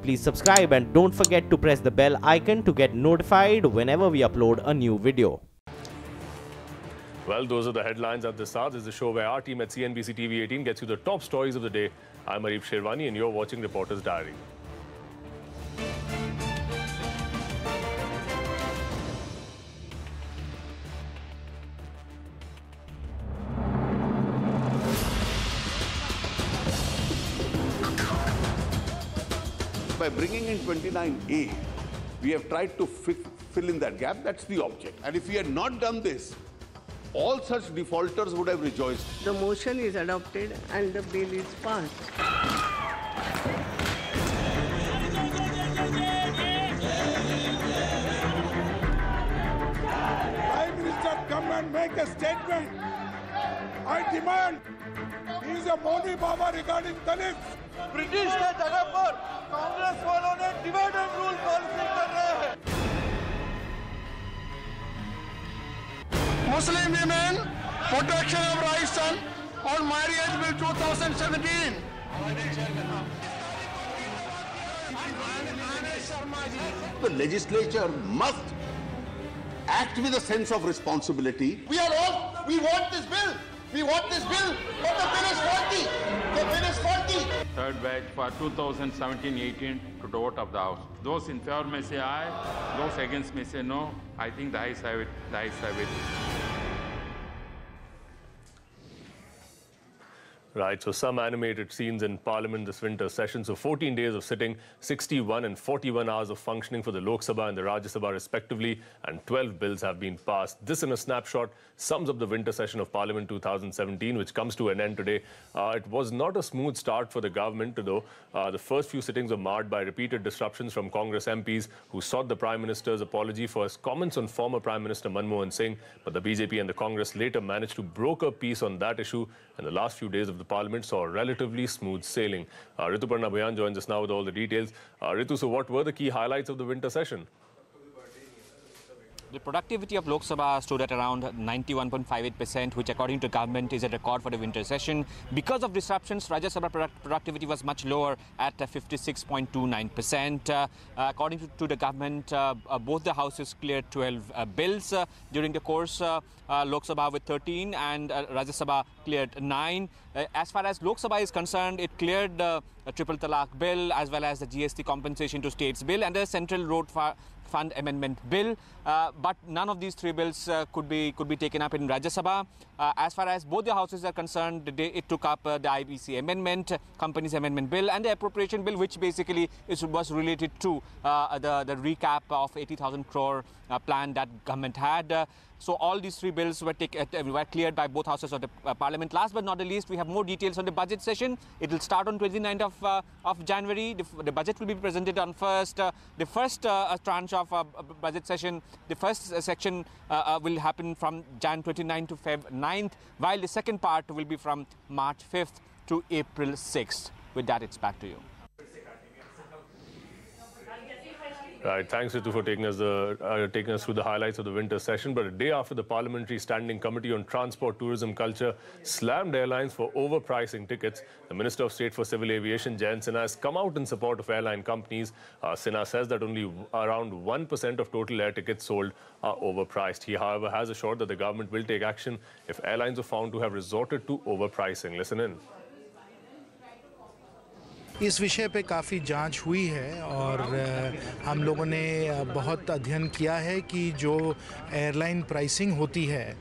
please subscribe and don't forget to press the bell icon to get notified whenever we upload a new video. Well, those are the headlines at the start. This is the show where our team at CNBC TV18 gets you the top stories of the day. I'm Arif Sherwani and you're watching Reporter's Diary. By bringing in 29A, we have tried to fill in that gap. That's the object. And if we had not done this, all such defaulters would have rejoiced. The motion is adopted and the bill is passed. Prime Minister, come and make a statement. I demand. He is a Modi Baba regarding Dalits. British के जगह पर कांग्रेस वालों ने divide and rule policy कर रहे हैं। Muslim women, protection of rights on marriage bill 2017. The legislature must act with a sense of responsibility. We want this bill. We want this bill, but the bill is faulty. The bill is faulty. Third batch for 2017-18 to the vote of the House. Those in favor may say aye, those against may say no. I think the ayes have it. The ayes have it. Right, so some animated scenes in Parliament this winter session. So 14 days of sitting, 61 and 41 hours of functioning for the Lok Sabha and the Rajya Sabha respectively, and 12 bills have been passed. This in a snapshot sums up the winter session of Parliament 2017, which comes to an end today. It was not a smooth start for the government, though. The first few sittings were marred by repeated disruptions from Congress MPs who sought the Prime Minister's apology for his comments on former Prime Minister Manmohan Singh. But the BJP and the Congress later managed to broker peace on that issue, and the last few days of the Parliament saw relatively smooth sailing. Rituparna Bhayan joins us now with all the details. Ritu, so what were the key highlights of the winter session? The productivity of Lok Sabha stood at around 91.58%, which according to government is a record for the winter session. Because of disruptions, Rajya Sabha productivity was much lower at 56.29%. According to the government, both the houses cleared 12 bills during the course. Lok Sabha with 13 and Rajya Sabha cleared 9. As far as Lok Sabha is concerned, it cleared a triple talaq bill as well as the GST compensation to states bill and the Central Road Fund Amendment Bill, but none of these three bills could be taken up in Rajya Sabha. As far as both the houses are concerned, it took up the IBC Amendment, Companies Amendment Bill and the Appropriation Bill, which basically was related to the recap of 80,000 crore plan that government had. So all these three bills were cleared by both houses of the Parliament. Last but not the least, we have more details on the budget session. It will start on 29th of January. The budget will be presented on the first tranche of budget session. The first section will happen from Jan 29 to Feb 9th, while the second part will be from March 5th to April 6th. With that, it's back to you. Right, thanks Ritu for taking us through the highlights of the winter session. But a day after the Parliamentary Standing Committee on Transport, Tourism, Culture slammed airlines for overpricing tickets, the Minister of State for Civil Aviation, Jayant Sinha, has come out in support of airline companies. Sinha says that only around 1% of total air tickets sold are overpriced. He, however, has assured that the government will take action if airlines are found to have resorted to overpricing. Listen in. इस विषय पे काफ़ी जांच हुई है और हम लोगों ने बहुत अध्ययन किया है कि जो एयरलाइन प्राइसिंग होती है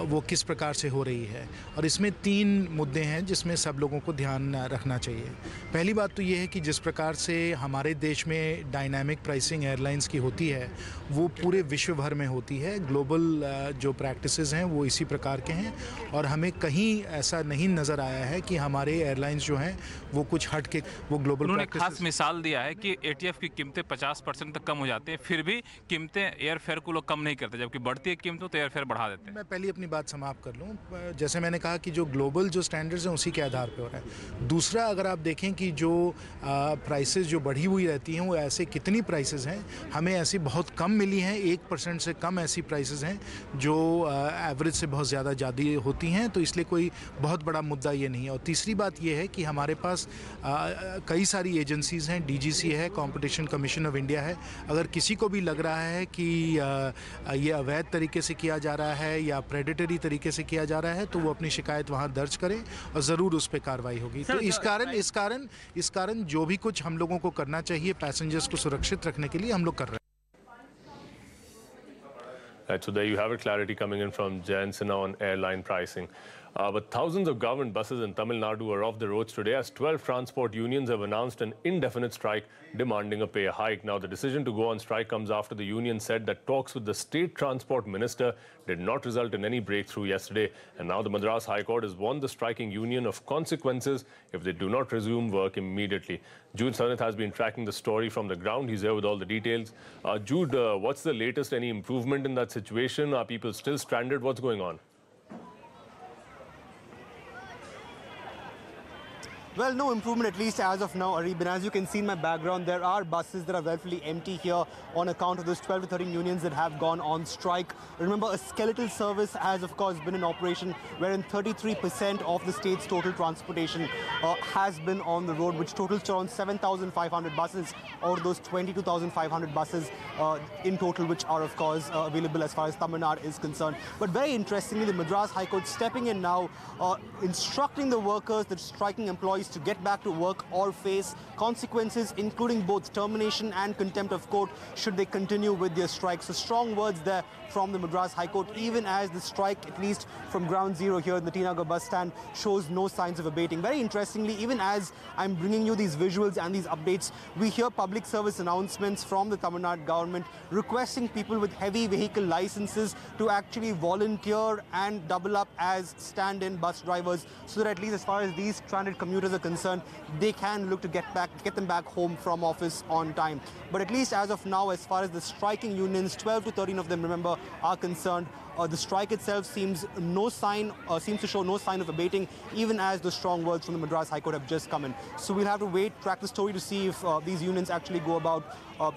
वो किस प्रकार से हो रही है और इसमें 3 मुद्दे हैं जिसमें सब लोगों को ध्यान रखना चाहिए। पहली बात तो ये है कि जिस प्रकार से हमारे देश में डायनामिक प्राइसिंग एयरलाइंस की होती है वो पूरे विश्व भर में होती है। ग्लोबल जो प्रैक्टिसेस हैं वो इसी प्रकार के हैं और हमें कहीं ऐसा नहीं नज़र आया है कि हमारे एयरलाइंस जो हैं वो कुछ हट के वो ग्लोबल। उन्होंने खास मिसाल दिया है कि एटीएफ की कीमतें 50% तक कम हो जाती हैं, फिर भी कीमतें एयरफेयर को लोग कम नहीं करते, जबकि बढ़ती है कीमतों तो एयरफेयर बढ़ा देते हैं। मैं पहले अपनी बात समाप्त कर लूँ। जैसे मैंने कहा कि जो ग्लोबल जो स्टैंडर्ड्स हैं उसी के आधार पर हो रहा है। दूसरा, अगर आप देखें कि जो प्राइसेस जो बढ़ी हुई रहती हैं वो ऐसे कितनी प्राइसेस हैं, हमें ऐसी बहुत कम मिली हैं, 1% से कम ऐसी प्राइसेस हैं जो एवरेज से बहुत ज़्यादा होती हैं, तो इसलिए कोई बहुत बड़ा मुद्दा ये नहीं है। और तीसरी बात ये है कि हमारे पास कई सारी एजेंसीज़ हैं, डीजीसी है, कंपटीशन कमीशन ऑफ इंडिया है। अगर किसी को भी लग रहा है कि ये अवैध तरीके से किया जा रहा है या प्रेडेटरी तरीके से किया जा रहा है तो वो अपनी शिकायत वहाँ दर्ज करें और ज़रूर उस पर कार्रवाई होगी। तो इस कारण जो भी कुछ हम लोगों को करना चाहिए पैसेंजर्स को सुरक्षित रखने के लिए हम लोग कर रहे हैं। Right, so there you have it, clarity coming in from Jayant Sinha on airline pricing. But thousands of government buses in Tamil Nadu are off the roads today as 12 transport unions have announced an indefinite strike demanding a pay hike. Now, the decision to go on strike comes after the union said that talks with the state transport minister did not result in any breakthrough yesterday. And now the Madras High Court has warned the striking union of consequences if they do not resume work immediately. Jude Sanith has been tracking the story from the ground. He's here with all the details. Jude, what's the latest? Any improvement in that situation? Are people still stranded? What's going on? Well, no improvement, at least as of now, Arib. And as you can see in my background, there are buses that are relatively empty here on account of those 12 to 13 unions that have gone on strike. Remember, a skeletal service has, of course, been in operation, wherein 33% of the state's total transportation has been on the road, which totals to around 7,500 buses, or those 22,500 buses in total, which are, of course, available as far as Tamil Nadu is concerned. But very interestingly, the Madras High Court stepping in now, instructing the workers, the striking employees, to get back to work or face consequences, including both termination and contempt of court, should they continue with their strike. So strong words there from the Madras High Court, even as the strike, at least from ground zero here in the Tinagar bus stand, shows no signs of abating. Very interestingly, even as I'm bringing you these visuals and these updates, we hear public service announcements from the Tamil Nadu government requesting people with heavy vehicle licenses to actually volunteer and double up as stand-in bus drivers, so that at least as far as these stranded commuters are concerned, they can look to get them back home from office on time. But at least as of now, as far as the striking unions, 12 to 13 of them, remember, are concerned, the strike itself seems to show no sign of abating, even as the strong words from the Madras High Court have just come in. So we'll have to wait, track the story to see if these unions actually go about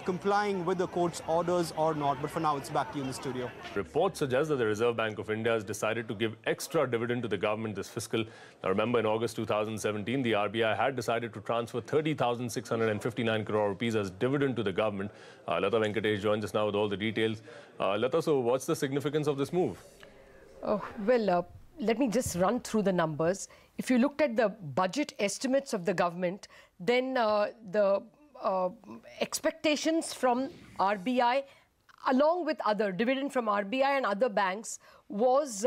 complying with the court's orders or not. But for now, it's back to you in the studio. Reports suggest that the Reserve Bank of India has decided to give extra dividend to the government this fiscal. Now, remember, in August 2017, the RBI had decided to transfer 30,659 crore rupees as dividend to the government. Lata Venkatesh joins us now with all the details. Lata, so what's the significance of this move? Let me just run through the numbers. If you looked at the budget estimates of the government, then the expectations from RBI, along with other dividend from RBI and other banks, was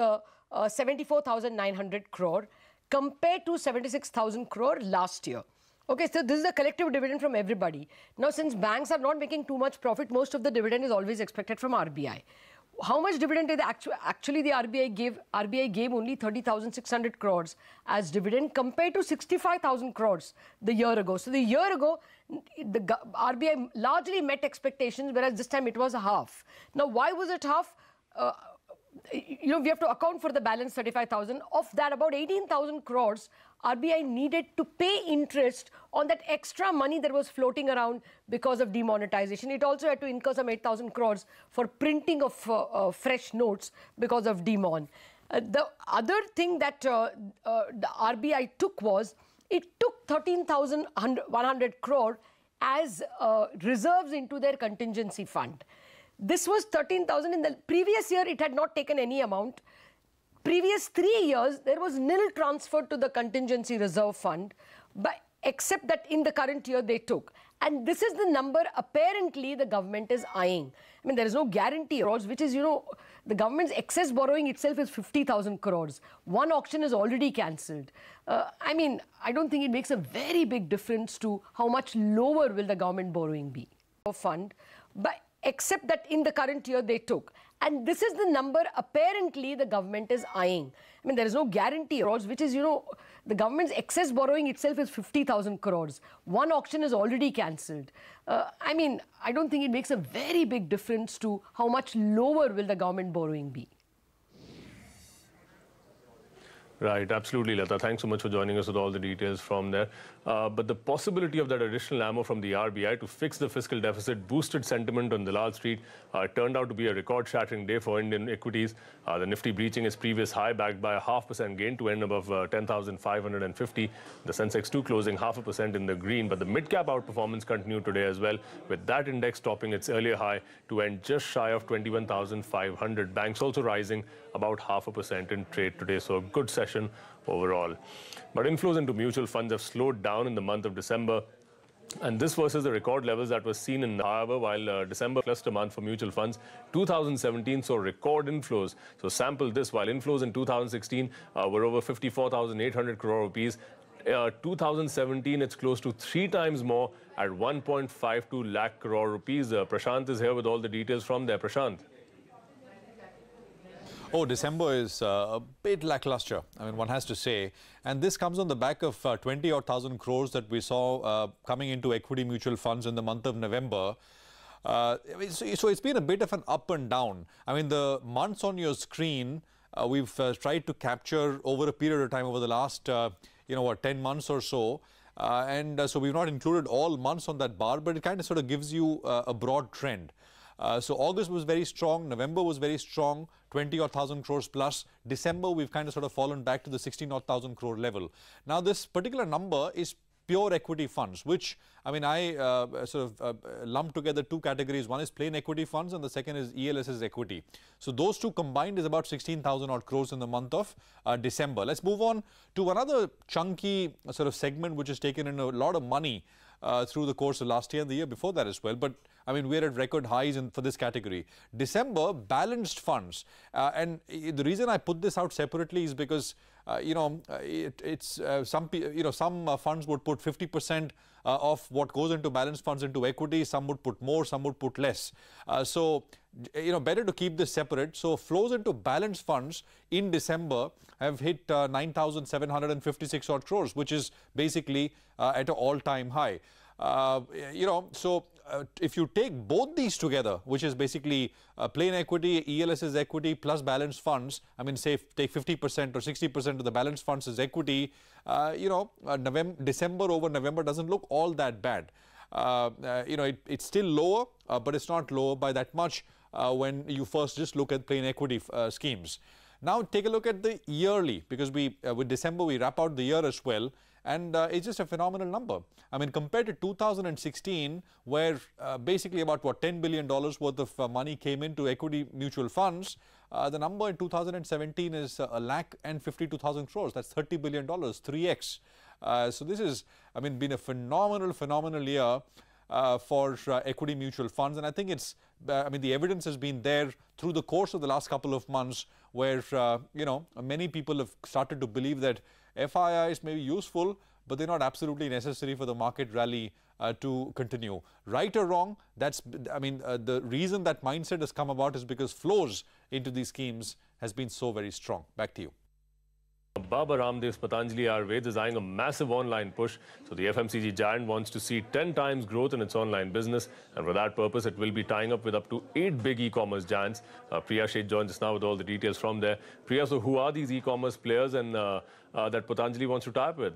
74,900 crore compared to 76,000 crore last year. Okay, so this is a collective dividend from everybody. Now, since banks are not making too much profit, most of the dividend is always expected from RBI. How much dividend did actually the RBI give? RBI gave only 30,600 crores as dividend compared to 65,000 crores the year ago. So the year ago, the RBI largely met expectations, whereas this time it was a half. Now, why was it half? We have to account for the balance 35,000. Of that, about 18,000 crores RBI needed to pay interest on that extra money that was floating around because of demonetization. It also had to incur some 8,000 crores for printing of fresh notes because of demon. The other thing that the RBI took was, it took 13,100 crore as reserves into their contingency fund. This was 13,000. In the previous year, it had not taken any amount. Previous 3 years, there was nil transfer to the contingency reserve fund, but except that in the current year they took. And this is the number apparently the government is eyeing. I mean, there is no guarantee, which is, the government's excess borrowing itself is 50,000 crores. One auction is already cancelled. I mean, I don't think it makes a very big difference to how much lower will the government borrowing be. Fund, but except that in the current year they took. And this is the number apparently the government is eyeing. I mean, there is no guarantee, which is, the government's excess borrowing itself is 50,000 crores. One auction is already cancelled. I mean, I don't think it makes a very big difference to how much lower will the government borrowing be. Right, absolutely, Lata. Thanks so much for joining us with all the details from there. But the possibility of that additional ammo from the RBI to fix the fiscal deficit boosted sentiment on Dalal Street. It turned out to be a record-shattering day for Indian equities. The Nifty breaching its previous high, backed by a 0.5% gain to end above 10,550. The Sensex 2 closing 0.5% in the green. But the mid-cap outperformance continued today as well, with that index topping its earlier high to end just shy of 21,500. Banks also rising about 0.5% in trade today. So a good session overall. But inflows into mutual funds have slowed down in the month of December. And this versus the record levels that was seen in, however, while December cluster month for mutual funds, 2017 saw record inflows. So sample this, while inflows in 2016 were over 54,800 crore rupees. 2017, it's close to 3 times more at 1.52 lakh crore rupees. Prashant is here with all the details from there. Prashant. Oh, December is a bit lackluster, I mean, one has to say. And this comes on the back of 20-odd thousand crores that we saw coming into equity mutual funds in the month of November. So it's been a bit of an up and down. I mean, the months on your screen, we've tried to capture over a period of time over the last, 10 months or so. So we've not included all months on that bar, but it kind of sort of gives you a broad trend. So August was very strong, November was very strong, 20-odd thousand crores plus. December, we've kind of sort of fallen back to the 16-odd thousand crore level. Now, this particular number is pure equity funds, which, I mean, I lump together 2 categories. One is plain equity funds and the second is ELSS equity. So those 2 combined is about 16,000 odd crores in the month of December. Let's move on to another chunky sort of segment which has taken in a lot of money through the course of last year and the year before that as well. But I mean, we're at record highs for this category. December, balanced funds. And the reason I put this out separately is because, some funds would put 50% of what goes into balanced funds into equity. Some would put more, some would put less. Better to keep this separate. So flows into balanced funds in December have hit 9,756 odd crores, which is basically at an all-time high. If you take both these together, which is basically plain equity, ELSS equity plus balanced funds, I mean, say take 50% or 60% of the balanced funds as equity, December over November doesn't look all that bad. It's still lower, but it's not lower by that much when you first just look at plain equity schemes. Now take a look at the yearly, because with December we wrap out the year as well. And it's just a phenomenal number. I mean, compared to 2016, where basically about $10 billion worth of money came into equity mutual funds, the number in 2017 is 1,52,000 crores. That's $30 billion, 3x. So this is, I mean, been a phenomenal year for equity mutual funds. And I think it's, the evidence has been there through the course of the last couple of months where, many people have started to believe that FIIs may be useful, but they're not absolutely necessary for the market rally to continue. Right or wrong, the reason that mindset has come about is because flows into these schemes has been so very strong. Back to you. Baba Ramdev's Patanjali Ayurveda is eyeing a massive online push. So the FMCG giant wants to see 10 times growth in its online business. And for that purpose, it will be tying up with up to 8 big e-commerce giants. Priya Sheth joins us now with all the details from there. Priya, so who are these e-commerce players and that Patanjali wants to tie up with?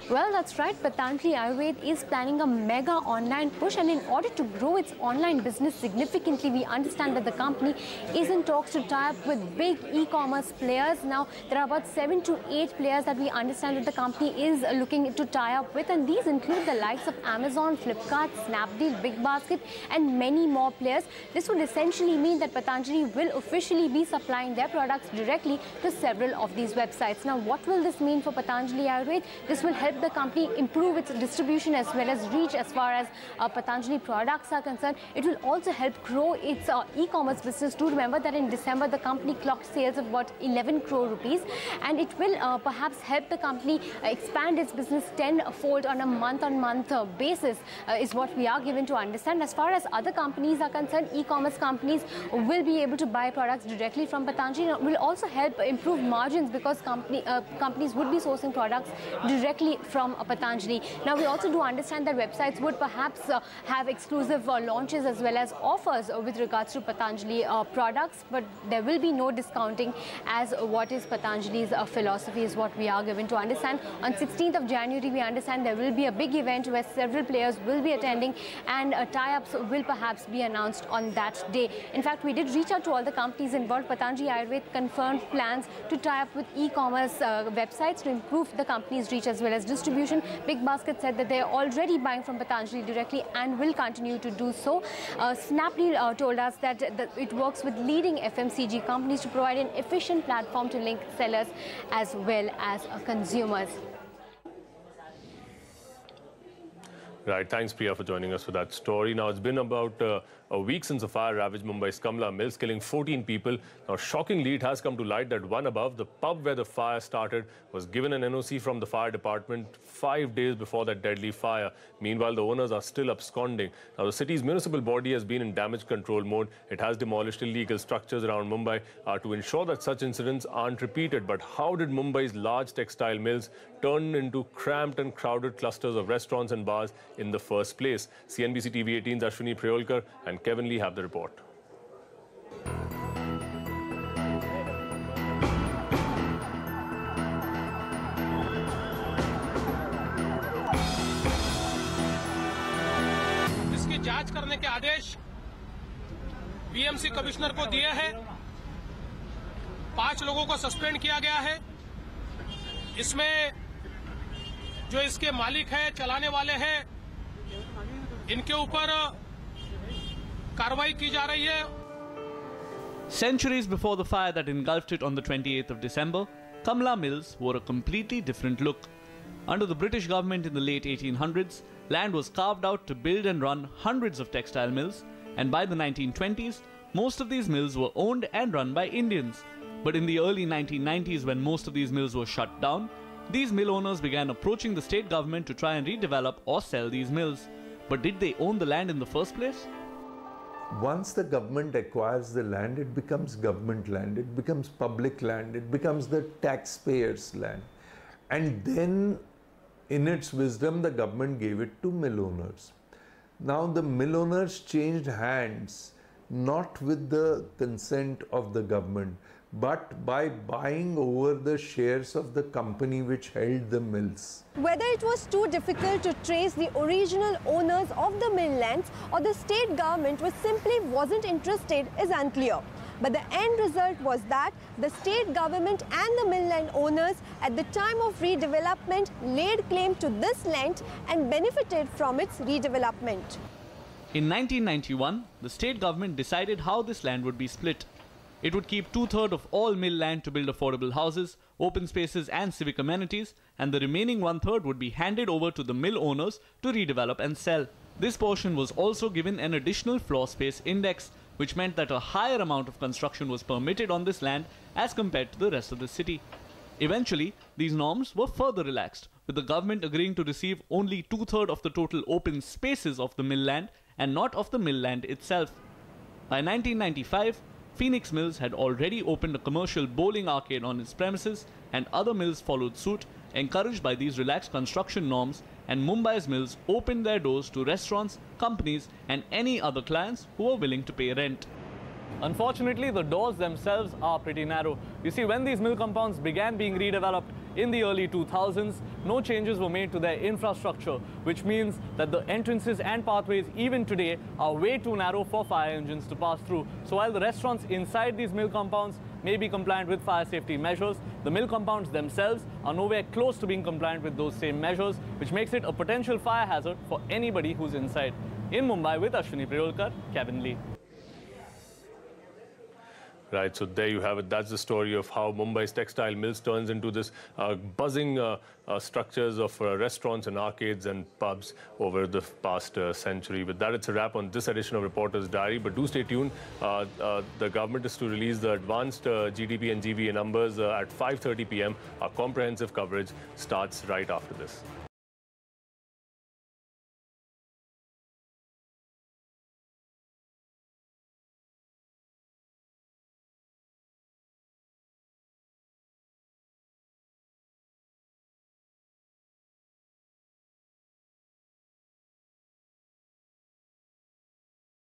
Well, that's right. Patanjali Ayurveda is planning a mega online push, and in order to grow its online business significantly, we understand that the company is in talks to tie up with big e-commerce players. Now, there are about 7 to 8 players that we understand that the company is looking to tie up with, and these include the likes of Amazon, Flipkart, Snapdeal, Big Basket, and many more players. This would essentially mean that Patanjali will officially be supplying their products directly to several of these websites. Now, what will this mean for Patanjali Ayurveda? This will help the company improve its distribution as well as reach as far as Patanjali products are concerned. It will also help grow its e-commerce business. Do remember that in December the company clocked sales of about 11 crore rupees, and it will perhaps help the company expand its business tenfold on a month-on-month basis is what we are given to understand. As far as other companies are concerned, e-commerce companies will be able to buy products directly from Patanjali. It will also help improve margins because companies would be sourcing products directly only from Patanjali. Now, we also do understand that websites would perhaps have exclusive launches as well as offers with regards to Patanjali products, but there will be no discounting, as what is Patanjali's philosophy is what we are given to understand. On 16th of January, we understand there will be a big event where several players will be attending, and tie-ups will perhaps be announced on that day. In fact, we did reach out to all the companies involved. Patanjali Ayurved confirmed plans to tie up with e-commerce websites to improve the company's reach as well as distribution. Big Basket said that they are already buying from Patanjali directly and will continue to do so. Snapdeal told us that it works with leading FMCG companies to provide an efficient platform to link sellers as well as consumers. Right, thanks Priya for joining us for that story. Now, it's been about a week since the fire ravaged Mumbai's Kamala Mills, killing 14 people. Now, shockingly, it has come to light that one above, the pub where the fire started, was given an NOC from the fire department 5 days before that deadly fire. Meanwhile, the owners are still absconding. Now, the city's municipal body has been in damage control mode. It has demolished illegal structures around Mumbai to ensure that such incidents aren't repeated. But how did Mumbai's large textile mills turn into cramped and crowded clusters of restaurants and bars in the first place? CNBC TV18's Ashwini Prayolkar and Kevin Lee have the report. इसकी जांच करने के आदेश BMC commissioner को दिए हैं। 5 लोगों को suspend किया गया है। इसमें जो इसके मालिक हैं, चलाने वाले हैं, इनके ऊपर कार्रवाई की जा रही है। Centuries before the fire that engulfed it on the 28th of December, Kamala Mills wore a completely different look. Under the British government in the late 1800s, land was carved out to build and run hundreds of textile mills, and by the 1920s, most of these mills were owned and run by Indians. But in the early 1990s, when most of these mills were shut down, these mill owners began approaching the state government to try and redevelop or sell these mills. But did they own the land in the first place? Once the government acquires the land, it becomes government land, it becomes public land, it becomes the taxpayers' land. And then, in its wisdom, the government gave it to mill owners. Now, the mill owners changed hands, not with the consent of the government, but by buying over the shares of the company which held the mills. Whether it was too difficult to trace the original owners of the mill lands or the state government simply wasn't interested is unclear. But the end result was that the state government and the mill land owners at the time of redevelopment laid claim to this land and benefited from its redevelopment. In 1991, the state government decided how this land would be split. It would keep 2/3 of all mill land to build affordable houses, open spaces and civic amenities, and the remaining 1/3 would be handed over to the mill owners to redevelop and sell. This portion was also given an additional floor space index, which meant that a higher amount of construction was permitted on this land as compared to the rest of the city. Eventually, these norms were further relaxed, with the government agreeing to receive only 2/3 of the total open spaces of the mill land and not of the mill land itself. By 1995, Phoenix Mills had already opened a commercial bowling arcade on its premises, and other mills followed suit, encouraged by these relaxed construction norms, and Mumbai's mills opened their doors to restaurants, companies and any other clients who were willing to pay rent. Unfortunately, the doors themselves are pretty narrow. You see, when these mill compounds began being redeveloped in the early 2000s, no changes were made to their infrastructure, which means that the entrances and pathways even today are way too narrow for fire engines to pass through. So while the restaurants inside these mill compounds may be compliant with fire safety measures, the mill compounds themselves are nowhere close to being compliant with those same measures, which makes it a potential fire hazard for anybody who's inside. In Mumbai, with Ashwini Prayolkar, Kevin Lee. Right, so there you have it. That's the story of how Mumbai's textile mills turns into this buzzing structures of restaurants and arcades and pubs over the past century. With that, it's a wrap on this edition of Reporter's Diary. But do stay tuned. The government is to release the advanced GDP and GVA numbers at 5:30 p.m. Our comprehensive coverage starts right after this.